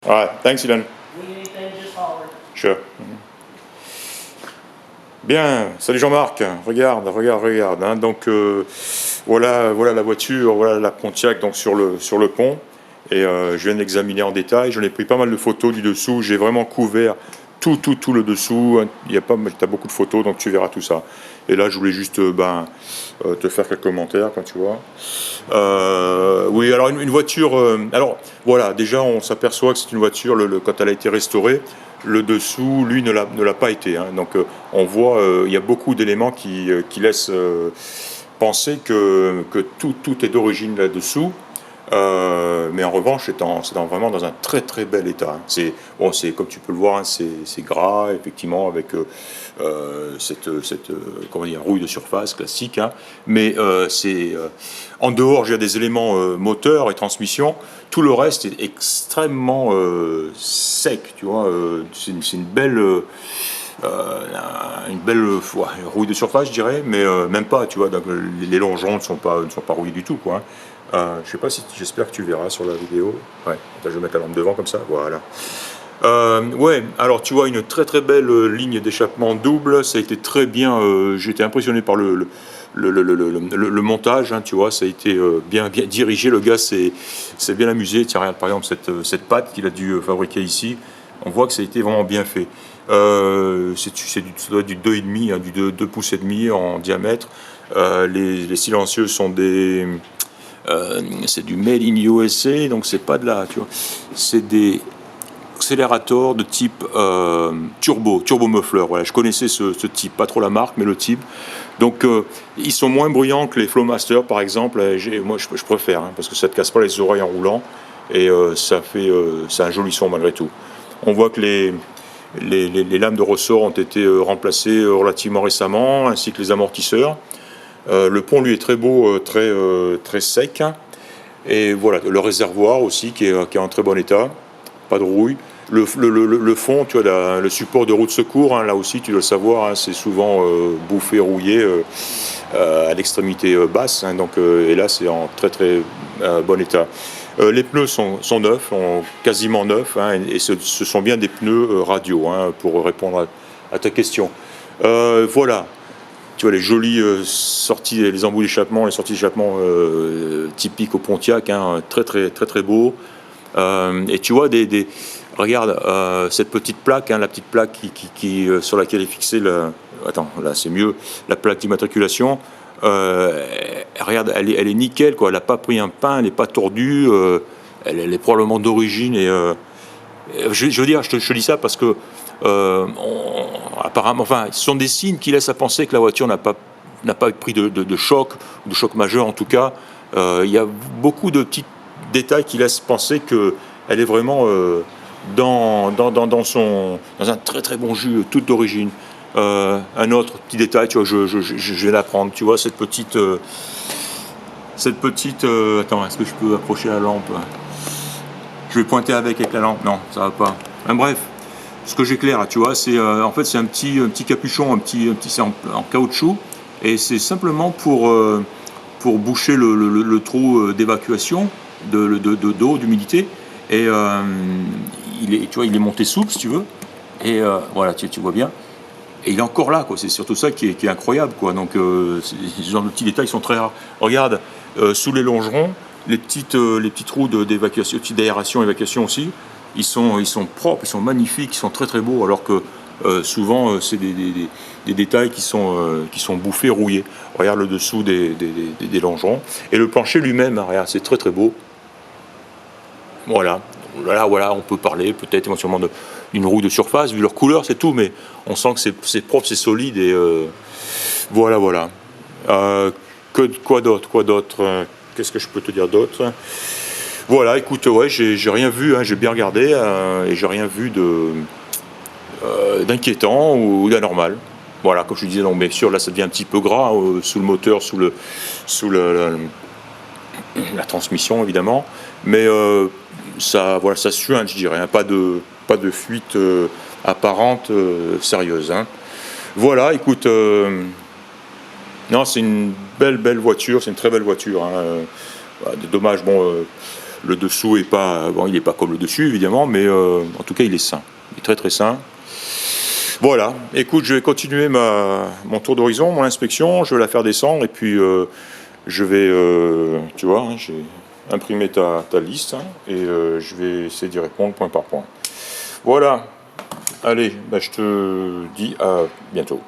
All right, thanks, Ilan. Need anything, just holler. Sure. Bien, salut Jean-Marc, regarde. Hein. Donc voilà la voiture, voilà la Pontiac donc sur le pont. Et je viens d'examiner en détail. J'en ai pris pas mal de photos du dessous. J'ai vraiment couvert tout le dessous. T'as beaucoup de photos, donc tu verras tout ça. Et là, je voulais juste te faire quelques commentaires, quand tu vois. Oui, alors une voiture. Alors voilà, déjà on s'aperçoit que c'est une voiture quand elle a été restaurée. Le dessous, lui, ne l'a pas été. Hein. Donc on voit, il y a beaucoup d'éléments qui laissent penser que tout est d'origine là-dessous. Mais en revanche, c'est vraiment dans un très bel état. Hein. C'est comme tu peux le voir, hein, c'est gras, effectivement, avec cette comment dire, rouille de surface classique. Hein. Mais en dehors, il y a des éléments moteurs et transmission. Tout le reste est extrêmement sec. Tu vois, c'est une belle. Une belle rouille de surface, je dirais, mais même pas, tu vois, donc, les longerons ne sont pas rouillés du tout, quoi. Hein. Je sais pas si j'espère que tu verras sur la vidéo. Ouais, attends, je vais mettre la lampe devant comme ça, voilà. Ouais, alors tu vois une très belle ligne d'échappement double, ça a été très bien, j'ai été impressionné par le montage, hein, tu vois, ça a été bien dirigé, le gars s'est bien amusé. Tiens, regarde par exemple cette patte qu'il a dû fabriquer ici, on voit que ça a été vraiment bien fait. Ça doit être du 2,5, hein, du 2 pouces et demi en diamètre. Les silencieux sont c'est du made in USA, donc c'est pas de la, tu vois, c'est des accélérateurs de type turbo muffler. Voilà, je connaissais ce type, pas trop la marque, mais le type. Donc ils sont moins bruyants que les Flowmaster par exemple. Moi je préfère, hein, parce que ça te casse pas les oreilles en roulant et c'est un joli son malgré tout. On voit que les lames de ressort ont été remplacées relativement récemment, ainsi que les amortisseurs. Le pont lui est très beau, très sec. Et voilà, le réservoir aussi qui est en très bon état, pas de rouille. Le fond, tu vois, le support de roue de secours, hein, là aussi tu dois le savoir, hein, c'est souvent bouffé, rouillé à l'extrémité basse. Hein, donc, et là c'est en très bon état. Les pneus sont neufs, quasiment neufs, hein, et ce sont bien des pneus radio, hein, pour répondre à ta question. Voilà. Tu vois les jolies sorties, les embouts d'échappement, les sorties d'échappement typiques au Pontiac, hein, très beau. Et tu vois regarde cette petite plaque, hein, la petite plaque sur laquelle est fixée attends, là c'est mieux, la plaque d'immatriculation. Regarde, elle est nickel, quoi. Elle n'a pas pris un pain, elle n'est pas tordue, elle est probablement d'origine. Et je veux dire, je te dis ça parce que apparemment, enfin, ce sont des signes qui laissent à penser que la voiture n'a pas pris de choc, de choc majeur en tout cas. Il y a beaucoup de petits détails qui laissent penser qu'elle est vraiment dans un très bon jus, toute d'origine. Un autre petit détail, tu vois, je vais l'apprendre, tu vois, cette petite attends, est-ce que je peux approcher la lampe? Je vais pointer avec la lampe, non, ça va pas. Bref, ce que j'éclaire, tu vois, c'est en fait c'est un petit capuchon, c'est en caoutchouc, et c'est simplement pour boucher le trou d'évacuation d'eau, d'humidité, et tu vois, il est monté souple si tu veux, et voilà, tu vois bien. Et il est encore là, quoi. C'est surtout ça qui est incroyable, quoi. Donc, ce genre de petits détails sont très rares. Regarde, sous les longerons, les petits trous d'évacuation, d'aération, évacuation aussi, ils sont propres, ils sont magnifiques, ils sont très beaux, alors que souvent c'est des détails qui sont bouffés, rouillés. Regarde le dessous des longerons. Et le plancher lui-même, hein, regarde, c'est très beau. Voilà, on peut parler peut-être éventuellement d'une roue de surface, vu leur couleur, c'est tout, mais on sent que c'est propre, c'est solide, et voilà. Quoi d'autre qu'est-ce que je peux te dire d'autre? Voilà, écoute, ouais, j'ai rien vu, hein, j'ai bien regardé, et j'ai rien vu d'inquiétant ou d'anormal. Voilà, comme je te disais, donc bien sûr, là ça devient un petit peu gras sous le moteur, sous la transmission évidemment, mais ça suinte, je dirais, hein, pas de fuite apparente sérieuse. Hein. Voilà, écoute, non, c'est une belle voiture, c'est une très belle voiture. Hein. Dommage, bon, Le dessous est pas, bon, il n'est pas comme le dessus évidemment, mais en tout cas il est sain. Il est très très sain. Voilà, écoute, je vais continuer mon tour d'horizon, mon inspection, je vais la faire descendre et puis je vais, tu vois, hein, j'ai imprimé ta liste hein, et je vais essayer d'y répondre point par point. Voilà, allez, bah, je te dis à bientôt.